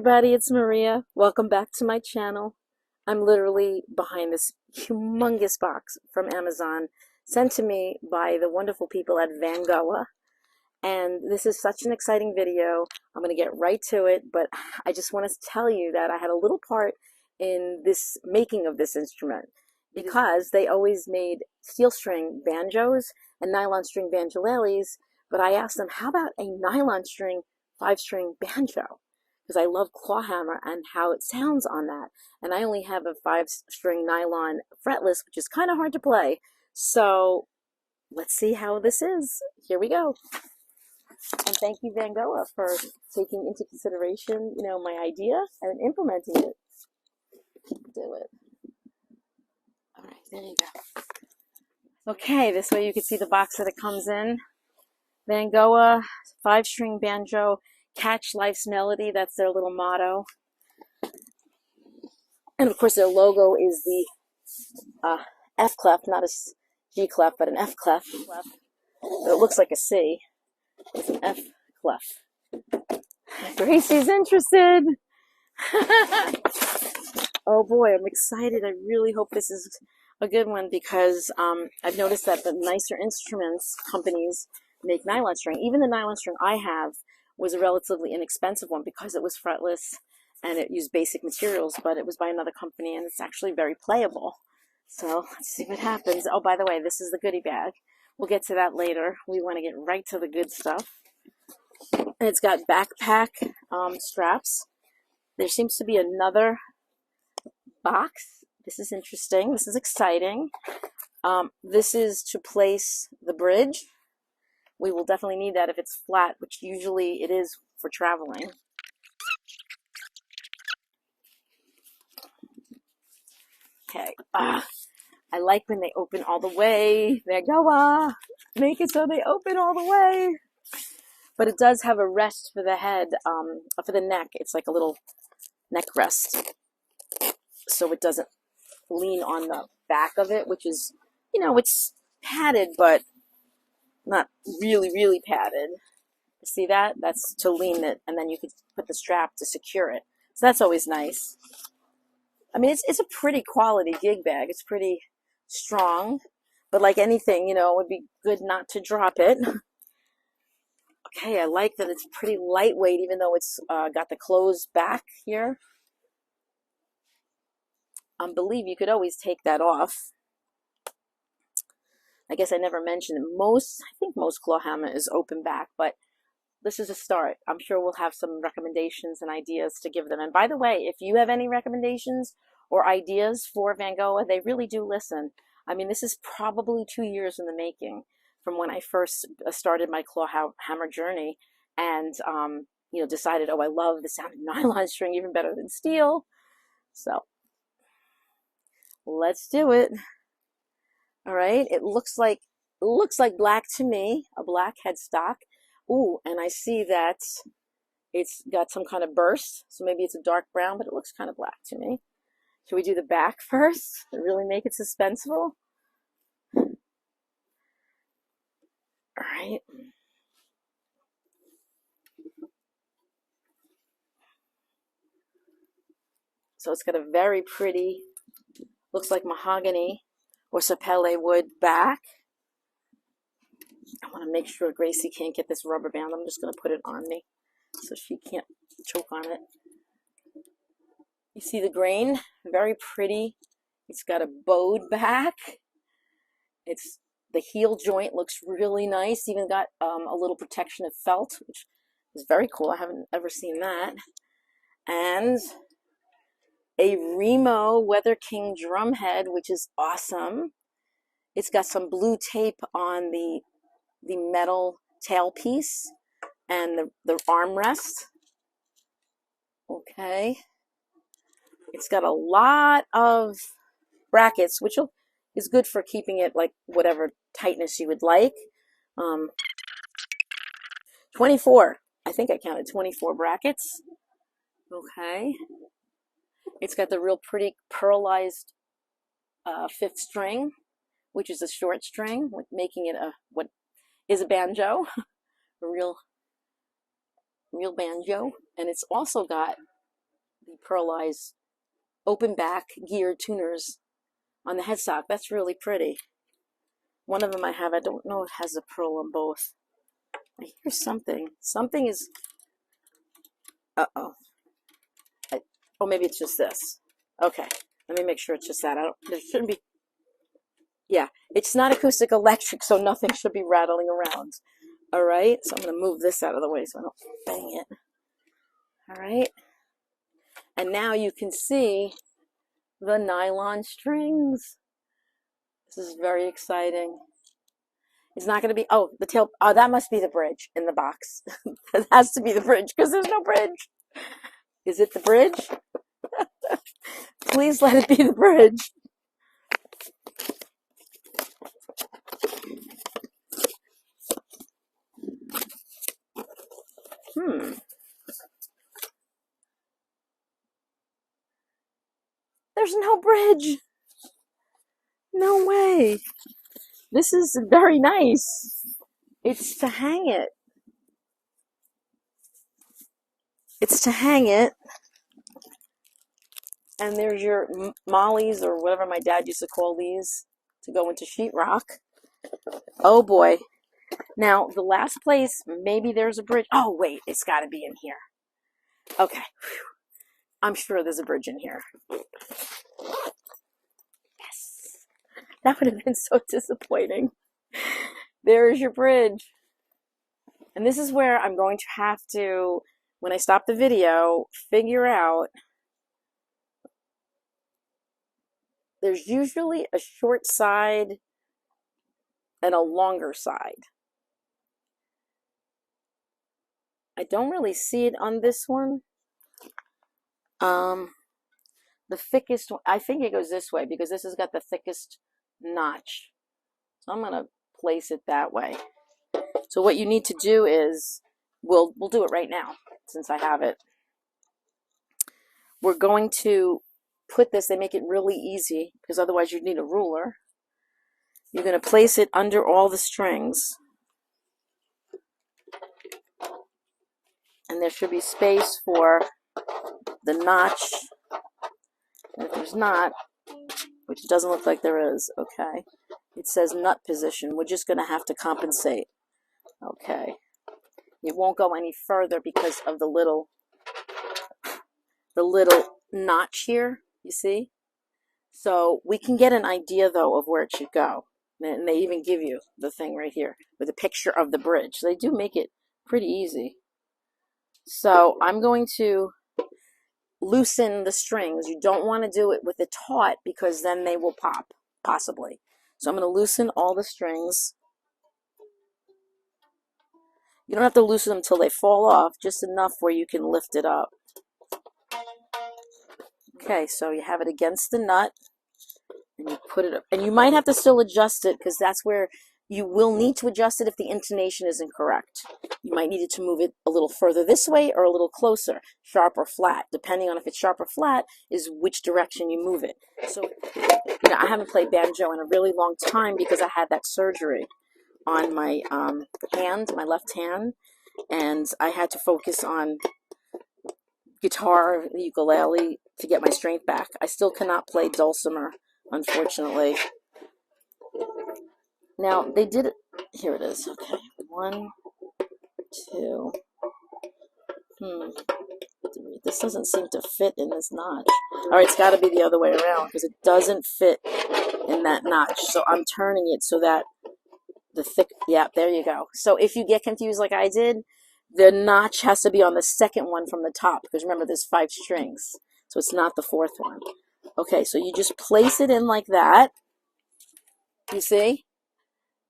everybody, it's Maria. Welcome back to my channel. I'm literally behind this humongous box from Amazon sent to me by the wonderful people at Vangoa. And this is such an exciting video. I'm going to get right to it, but I just want to tell you that I had a little part in this making of this instrument because they always made steel string banjos and nylon string banjoleles, but I asked them, how about a nylon string 5-string banjo? Because I love Clawhammer and how it sounds on that. And I only have a 5-string nylon fretless, which is kind of hard to play. So let's see how this is. Here we go. And thank you, Vangoa, for taking into consideration, my idea and implementing it. Do it. All right, there you go. Okay, this way you can see the box that it comes in. Vangoa 5-string banjo. Catch life's melody, that's their little motto. And of course their logo is the F clef, not a G clef, but an F clef. It looks like a C. It's an F clef. Gracie's interested. Oh boy, I'm excited. I really hope this is a good one because I've noticed that the nicer instruments companies make nylon string. Even the nylon string I have was a relatively inexpensive one because it was fretless and it used basic materials, but it was by another company and it's actually very playable. So let's see what happens. Oh, by the way, this is the goodie bag. We'll get to that later. We want to get right to the good stuff. And it's got backpack straps. There seems to be another box. This is interesting. This is exciting. This is to place the bridge. We will definitely need that if it's flat, which usually it is for traveling. Okay. I like when they open all the way. There go. Make it so they open all the way. But it does have a rest for the head, for the neck. It's like a little neck rest. So it doesn't lean on the back of it, which is, it's padded, but not really, really padded. See that? That's to lean it, and then you could put the strap to secure it. So that's always nice. I mean, it's a pretty quality gig bag. It's pretty strong, but like anything, it would be good not to drop it. Okay, I like that it's pretty lightweight, even though it's got the closed back here. I believe you could always take that off. I guess I never mentioned that I think most Clawhammer is open back, but this is a start. I'm sure we'll have some recommendations and ideas to give them. And by the way, if you have any recommendations or ideas for Vangoa, they really do listen. I mean, this is probably 2 years in the making from when I first started my Clawhammer journey and, decided, oh, I love the sound of nylon string even better than steel. So let's do it. All right, it looks like black to me, a black headstock. Ooh, and I see that it's got some kind of burst, so maybe it's a dark brown, but it looks kind of black to me. Should we do the back first and really make it suspenseful? All right. So it's got a very pretty, looks like mahogany or sapele wood back. I want to make sure Gracie can't get this rubber band. I'm just going to put it on me so she can't choke on it. You see the grain? Very pretty. It's got a bowed back. The heel joint looks really nice. Even got a little protection of felt, which is very cool. I haven't ever seen that. And a REMO weatherking drum head, which is awesome. It's got some blue tape on the metal tailpiece and the armrest. Okay. It's got a lot of brackets, which is good for keeping it like whatever tightness you would like. 24. I think I counted 24 brackets. Okay. It's got the real pretty pearlized 5th string, which is a short string, making it what is a banjo, a real banjo. And it's also got the pearlized open back gear tuners on the headstock. That's really pretty. One of them I have, I don't know if it has a pearl on both. I hear something. Something is, uh-oh. Oh, maybe it's just this. Okay, let me make sure it's just that. There shouldn't be, yeah, it's not acoustic electric, so nothing should be rattling around. All right, so I'm going to move this out of the way so I don't bang it. All right, and now you can see the nylon strings. This is very exciting. It's not going to be, oh, the tail, oh, that must be the bridge in the box. It has to be the bridge because there's no bridge. Is it the bridge? Please let it be the bridge. There's no bridge. No way. This is very nice. It's to hang it. It's to hang it. And there's your mollies, or whatever my dad used to call these, to go into sheetrock. Oh boy. Now, the last place, maybe there's a bridge. Oh, wait, it's got to be in here. Okay. I'm sure there's a bridge in here. Yes. That would have been so disappointing. There's your bridge. And this is where I'm going to have to, when I stop the video, figure out. There's usually a short side and a longer side. I don't really see it on this one. The thickest, I think it goes this way because this has got the thickest notch. So I'm going to place it that way. So what you need to do is, we'll do it right now since I have it. We're going to put this, they make it really easy because otherwise you'd need a ruler. You're going to place it under all the strings. And there should be space for the notch. And if there's not, which doesn't look like there is, okay. It says nut position. We're just going to have to compensate. Okay. It won't go any further because of the little notch here, you see? So we can get an idea, though, of where it should go. And they even give you the thing right here with a picture of the bridge. They do make it pretty easy. So I'm going to loosen the strings. You don't want to do it with it taut because then they will pop, possibly. So I'm going to loosen all the strings. You don't have to loosen them until they fall off, just enough where you can lift it up. Okay, so you have it against the nut, and you put it up. And you might have to still adjust it because that's where you will need to adjust it if the intonation is incorrect. You might need it to move it a little further this way or a little closer, sharp or flat. Depending on if it's sharp or flat is which direction you move it. So, you know, I haven't played banjo in a really long time because I had that surgery on my hand, my left hand, and I had to focus on guitar, the ukulele to get my strength back. I still cannot play dulcimer, unfortunately. Now, they did it. Here it is. Okay. 1, 2. This doesn't seem to fit in this notch. All right, it's got to be the other way around because it doesn't fit in that notch. So I'm turning it so that the thick, yeah, there you go. So if you get confused like I did, the notch has to be on the second one from the top because remember there's 5 strings. So it's not the 4th one. Okay, so you just place it in like that. You see?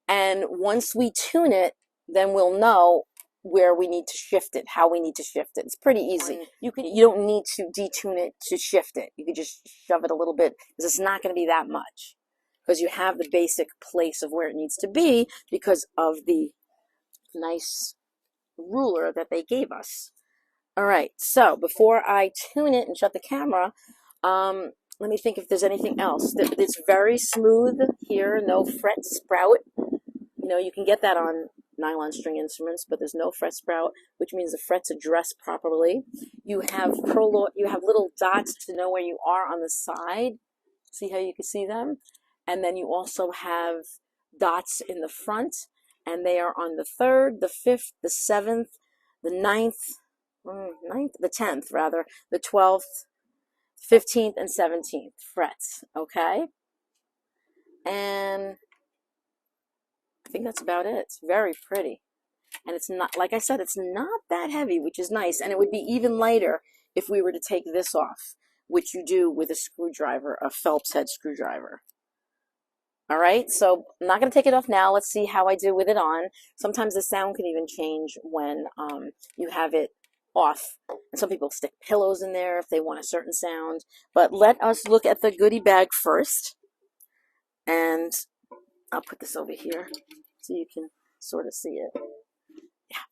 And once we tune it, then we'll know where we need to shift it, how we need to shift it. It's pretty easy. You don't need to detune it to shift it. You could just shove it a little bit because it's not going to be that much because you have the basic place of where it needs to be because of the nice ruler that they gave us. All right, so before I tune it and shut the camera, let me think if there's anything else. It's very smooth here, no fret sprout. You know, you can get that on nylon string instruments, but there's no fret sprout, which means the frets are dressed properly. You have you have little dots to know where you are on the side. See how you can see them? And then you also have dots in the front, and they are on the 3rd, the 5th, the 7th, the 10th rather, the 12th, 15th, and 17th frets, okay? And I think that's about it. It's very pretty. And it's not, like I said, it's not that heavy, which is nice. And it would be even lighter if we were to take this off, which you do with a screwdriver, a Phelps head screwdriver. All right, so I'm not going to take it off now. Let's see how I do with it on. Sometimes the sound can even change when you have it off. And some people stick pillows in there if they want a certain sound. But let us look at the goodie bag first. And I'll put this over here so you can sort of see it. Yeah.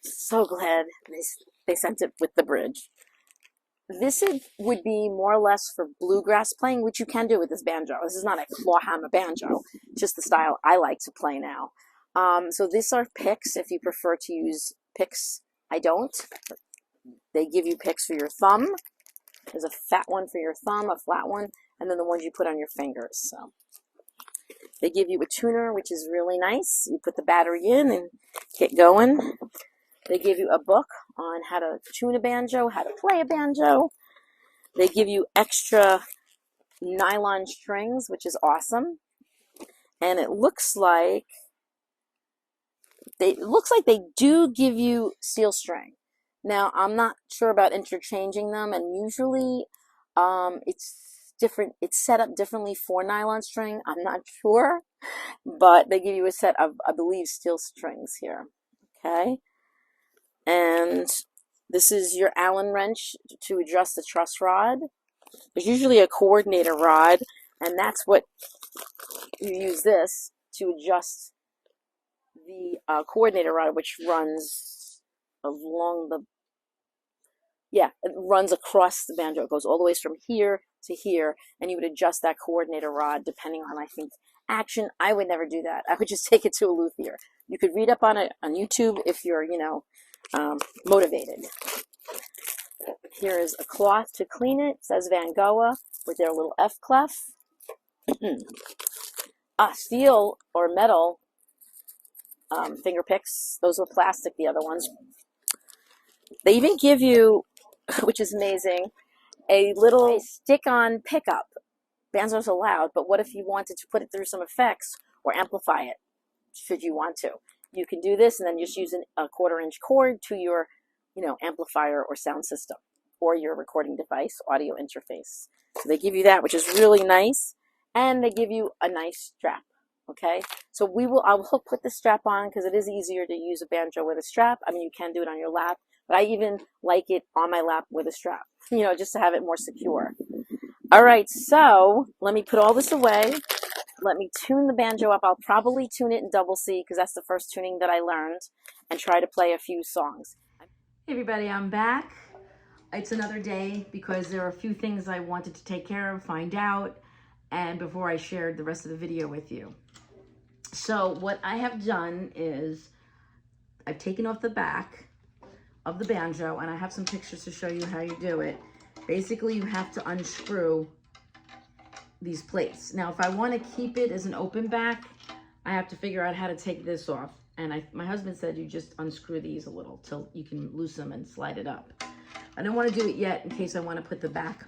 So glad they sent it with the bridge. This would be more or less for bluegrass playing, which you can do with this banjo. This is not a clawhammer banjo, just the style I like to play now. So these are picks if you prefer to use picks. I don't. They give you picks for your thumb. There's a fat one for your thumb, a flat one, and then the ones you put on your fingers. So they give you a tuner, which is really nice. You put the battery in and get going. They give you a book on how to tune a banjo, how to play a banjo. They give you extra nylon strings, which is awesome. And it looks like they do give you steel string. Now, I'm not sure about interchanging them, and usually it's different. It's set up differently for nylon string. I'm not sure, but they give you a set of, I believe, steel strings here. Okay. And this is your Allen wrench to adjust the truss rod. There's usually a coordinator rod, and that's what you use this to adjust the coordinator rod, which runs along the, it runs across the banjo. It goes all the way from here to here, and you would adjust that coordinator rod depending on, I think, action. I would never do that. I would just take it to a luthier. You could read up on it on YouTube if you're, motivated. Here is a cloth to clean it. It says Vangoa with their little F clef. Steel or metal finger picks. Those were plastic, the other ones. They even give you, which is amazing, a little stick-on pickup. Banjos are loud, but what if you wanted to put it through some effects or amplify it, should you want to? You can do this and then just use a 1/4-inch cord to your, amplifier or sound system or your recording device, audio interface. So they give you that, which is really nice, and they give you a nice strap. Okay, so I will put the strap on because it is easier to use a banjo with a strap. I mean, you can do it on your lap, but I even like it on my lap with a strap, just to have it more secure. All right, so let me put all this away. Let me tune the banjo up. I'll probably tune it in double C because that's the first tuning that I learned, and try to play a few songs. Hey everybody, I'm back. It's another day because there are a few things I wanted to take care of, find out, and before I shared the rest of the video with you. So what I have done is I've taken off the back of the banjo, and I have some pictures to show you how you do it. Basically, you have to unscrew these plates. Now, if I want to keep it as an open back, I have to figure out how to take this off. And my husband said you just unscrew these a little till you can loosen them and slide it up. I don't want to do it yet in case I want to put the back.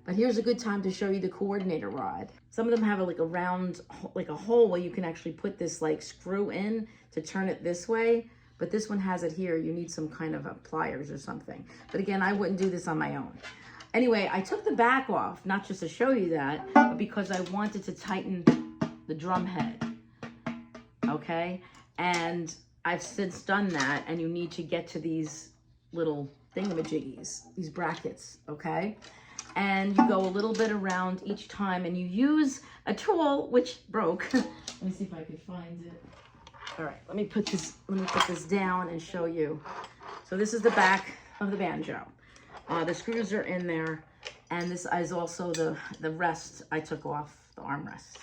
But here's a good time to show you the coordinator rod. Some of them have like a round, like a hole where you can actually put this like screw in to turn it this way. But this one has it here. You need some kind of pliers or something. But again, I wouldn't do this on my own. Anyway, I took the back off, not just to show you that, but because I wanted to tighten the drum head. Okay? And I've since done that, and you need to get to these little thingamajiggies, these brackets, okay? And you go a little bit around each time, and you use a tool which broke. Let me see if I can find it. All right, let me put this down and show you. So this is the back of the banjo. The screws are in there, and this is also the rest I took off, the armrest,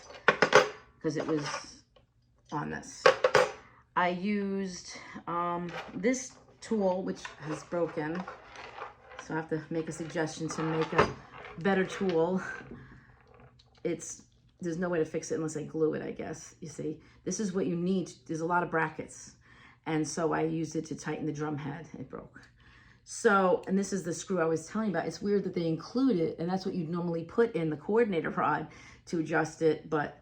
because it was on this. I used this tool, which has broken, so I have to make a suggestion to make a better tool. There's no way to fix it unless I glue it, I guess. You see, this is what you need. There's a lot of brackets. And so I used it to tighten the drum head. It broke. So, and this is the screw I was telling you about. It's weird that they include it, and that's what you'd normally put in the coordinator rod to adjust it, but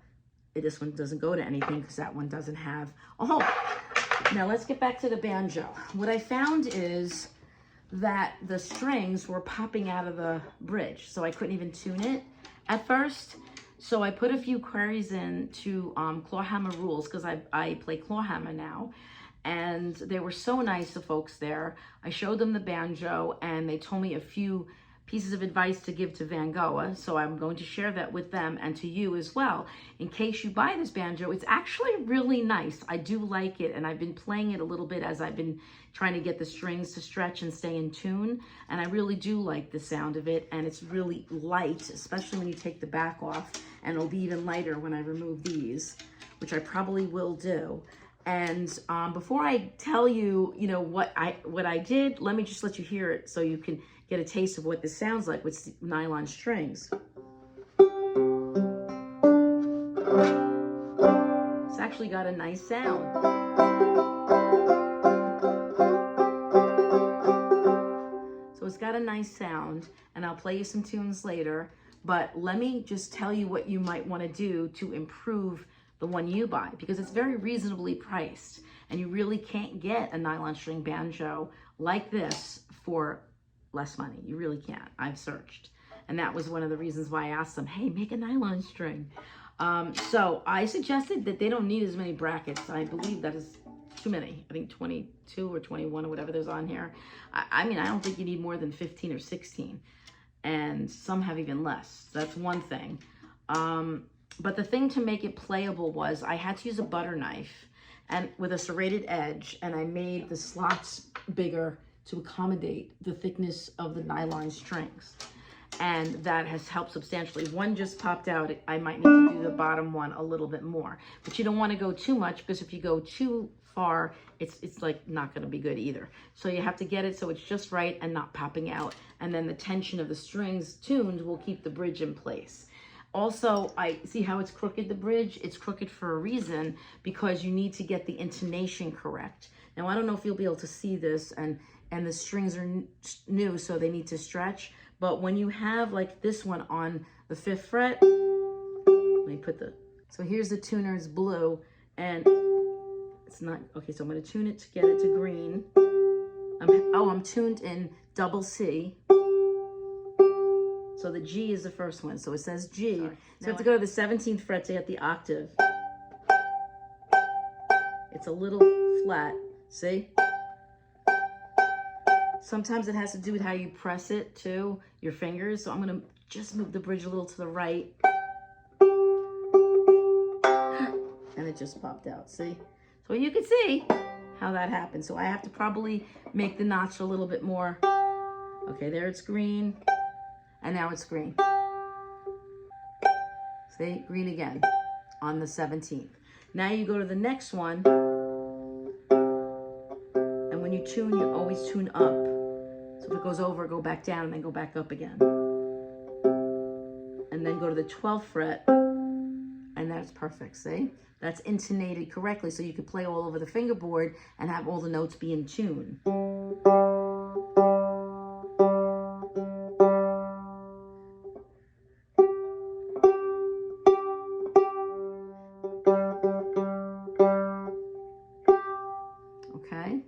this one doesn't go to anything because that one doesn't have a hole. Now let's get back to the banjo. What I found is that the strings were popping out of the bridge, so I couldn't even tune it at first. So I put a few queries in to Clawhammer rules, because I play Clawhammer now, and they were so nice, the folks there. I showed them the banjo, and they told me a few pieces of advice to give to Vangoa, so I'm going to share that with them and to you as well. In case you buy this banjo, it's actually really nice. I do like it, and I've been playing it a little bit as I've been trying to get the strings to stretch and stay in tune, and I really do like the sound of it, and it's really light, especially when you take the back off, and it'll be even lighter when I remove these, which I probably will do. And before I tell you, what I did, let me just let you hear it so you can get a taste of what this sounds like with nylon strings. It's actually got a nice sound. So it's got a nice sound, and I'll play you some tunes later, but let me just tell you what you might want to do to improve the one you buy, because it's very reasonably priced, and you really can't get a nylon string banjo like this for less money. You really can't. I've searched, and that was one of the reasons why I asked them, hey, make a nylon string. So I suggested that they don't need as many brackets. I believe that is too many. I think 22 or 21 or whatever there's on here. I mean, I don't think you need more than 15 or 16, and some have even less. That's one thing. But the thing to make it playable was I had to use a butter knife and with a serrated edge, and I made the slots bigger to accommodate the thickness of the nylon strings. And that has helped substantially. If one just popped out, I might need to do the bottom one a little bit more. But you don't want to go too much, because if you go too far, it's like not going to be good either. So you have to get it so it's just right and not popping out. And then the tension of the strings tuned will keep the bridge in place. Also, I see how it's crooked, the bridge. It's crooked for a reason, because you need to get the intonation correct. Now, I don't know if you'll be able to see this, and the strings are new, so they need to stretch. But when you have like this one on the 5th fret, let me put so here's the tuner, it's blue, and it's not, okay, so I'm gonna tune it to get it to green. I'm tuned in double C. So the G is the first one. So it says G. So you have to go to the 17th fret to get the octave. It's a little flat, see? Sometimes it has to do with how you press it too, your fingers. So I'm gonna just move the bridge a little to the right. And it just popped out, see? So you can see how that happened. So I have to probably make the notch a little bit more. Okay, there it's green. And now it's green. See, green again on the 17th. Now you go to the next one. And when you tune, you always tune up. So if it goes over, go back down, and then go back up again. And then go to the 12th fret. And that's perfect, see? That's intonated correctly, so you could play all over the fingerboard and have all the notes be in tune. Okay.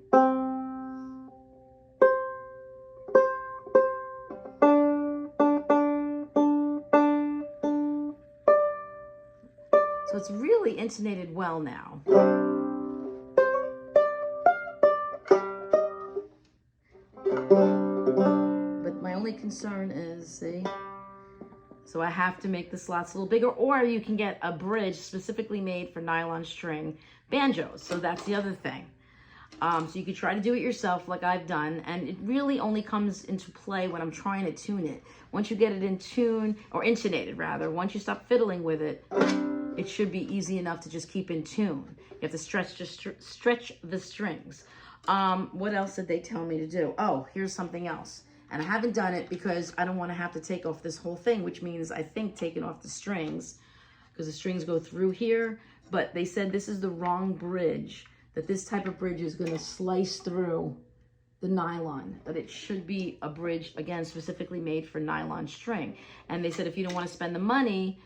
So it's really intonated well now. But my only concern is, see, so I have to make the slots a little bigger, or you can get a bridge specifically made for nylon string banjos. So that's the other thing. So you could try to do it yourself like I've done, and it really only comes into play when I'm trying to tune it. Once you get it in tune, or intonated rather, once you stop fiddling with it, it should be easy enough to just keep in tune. You have to stretch the strings. What else did they tell me to do? Oh, here's something else. And I haven't done it because I don't want to have to take off this whole thing, which means I think taking off the strings, because the strings go through here. But they said this is the wrong bridge, that this type of bridge is going to slice through the nylon, that it should be a bridge, again, specifically made for nylon string. And they said if you don't want to spend the money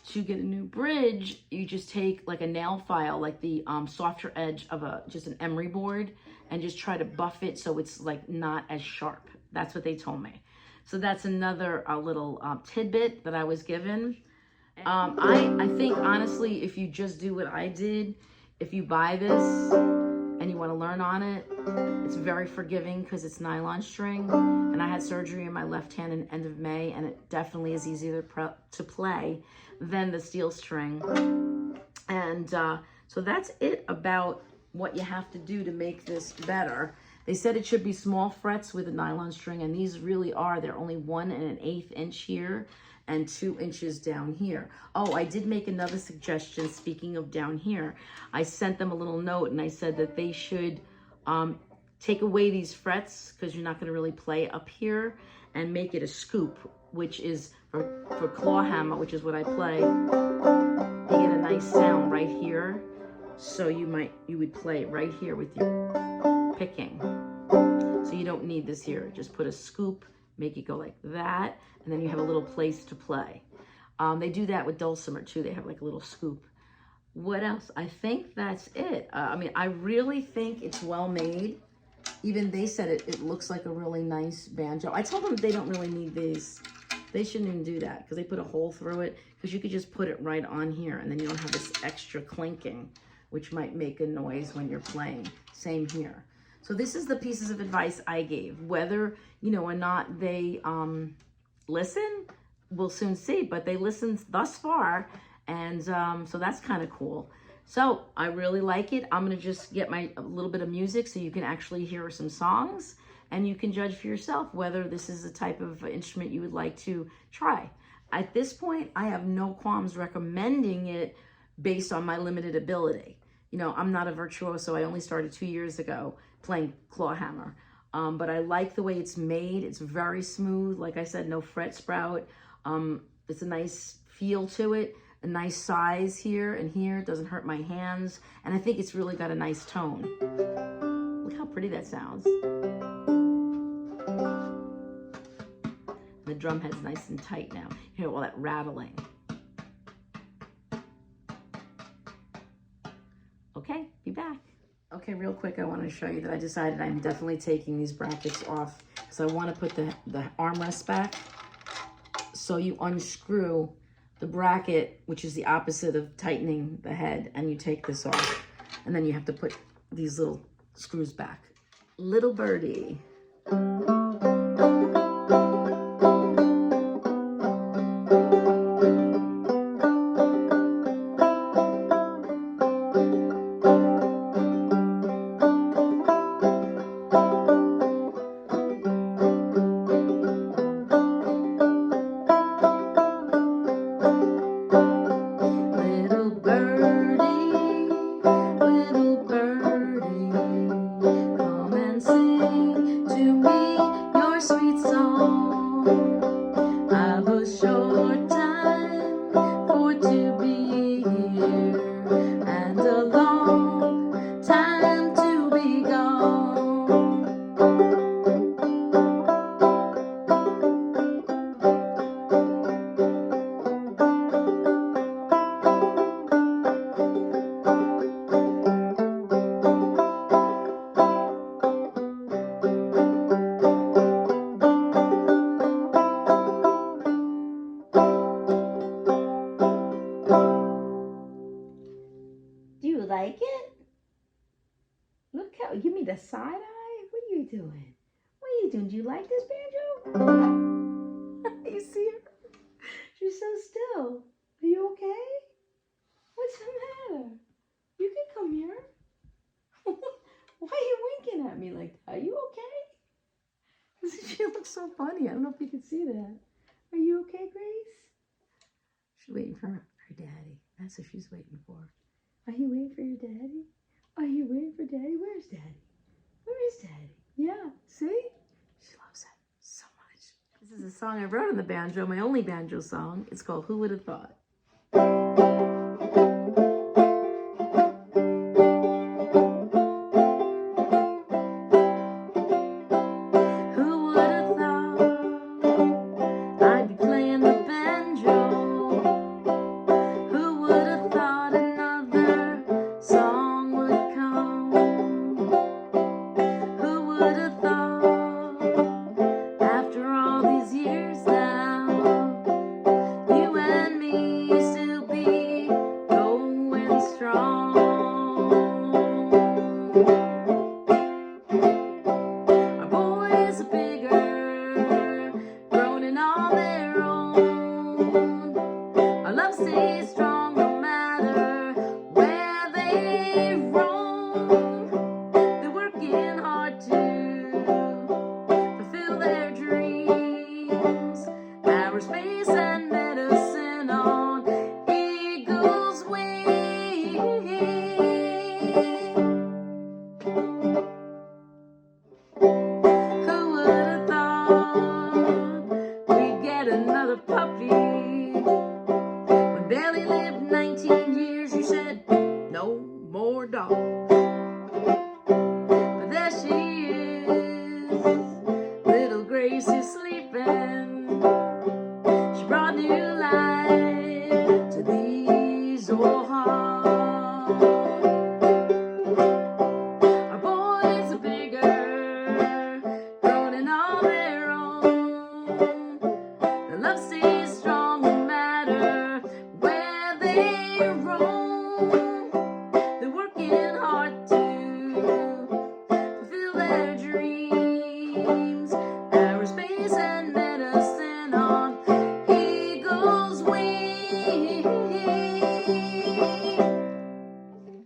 to get a new bridge, you just take like a nail file, like the softer edge of just an emery board, and just try to buff it so it's like not as sharp. That's what they told me. So that's another little tidbit that I was given. I think honestly, if you just do what I did, if you buy this and you want to learn on it, it's very forgiving because it's nylon string. And I had surgery in my left hand in the end of May, and it definitely is easier to play than the steel string. And so that's it about what you have to do to make this better. They said it should be small frets with a nylon string, and these really are. They're only 1 1/8 inch here and 2 inches down here. Oh, I did make another suggestion. Speaking of down here, I sent them a little note and I said that they should take away these frets, because you're not going to really play up here, and make it a scoop, which is for Clawhammer, which is what I play. You get a nice sound right here. So you would play it right here with your picking. So you don't need this here. Just put a scoop, make it go like that, and then you have a little place to play. They do that with dulcimer too. They have like a little scoop. What else? I think that's it. I mean, I really think it's well made. Even they said it looks like a really nice banjo. I told them they don't really need these. They shouldn't even do that because they put a hole through it, because you could just put it right on here and then you don't have this extra clinking, which might make a noise when you're playing. Same here. So this is the pieces of advice I gave. Whether, you know, or not they listen, we'll soon see, but they listened thus far. And so that's kind of cool. So I really like it. I'm gonna just get a little bit of music so you can actually hear some songs, and you can judge for yourself whether this is the type of instrument you would like to try. At this point, I have no qualms recommending it based on my limited ability. You know, I'm not a virtuoso. I only started 2 years ago playing Clawhammer. But I like the way it's made. It's very smooth. Like I said, no fret sprout. It's a nice feel to it, a nice size here and here. It doesn't hurt my hands. And I think it's really got a nice tone. Look how pretty that sounds. The drum head's nice and tight now. You hear all that rattling. Okay, be back. Okay, real quick, I want to show you that I decided I'm definitely taking these brackets off because I want to put the armrest back. So you unscrew the bracket, which is the opposite of tightening the head, and you take this off. And then you have to put these little screws back. Little birdie. Like it? Look how, give me the side eye. What are you doing? What are you doing? Do you like this banjo? You see her? She's so still. Are you okay? What's the matter? You can come here. Why are you winking at me like that? Are you okay? She looks so funny. I don't know if you can see that. Are you okay, Grace? She's waiting for her daddy. That's what she's waiting for. Are you waiting for your daddy? Are you waiting for daddy? Where's daddy? Where is daddy? Yeah, see? She loves it so much. This is a song I wrote on the banjo, my only banjo song. It's called Who Would Have Thought?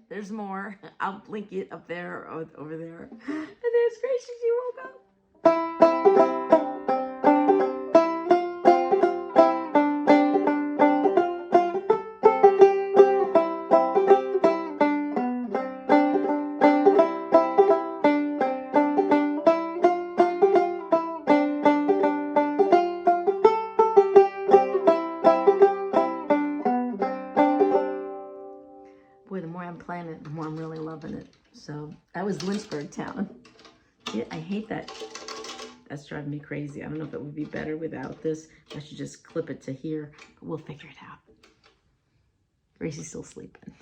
There's more. I'll link it up there or over there. And there's Gracie. She woke up. Boy, the more I'm playing it, the more I'm really loving it. So that was Lynchburg town. Yeah, I hate that. That's driving me crazy. I don't know if it would be better without this. I should just clip it to here. But we'll figure it out. Gracie's still sleeping.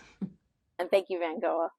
And thank you, Vangoa.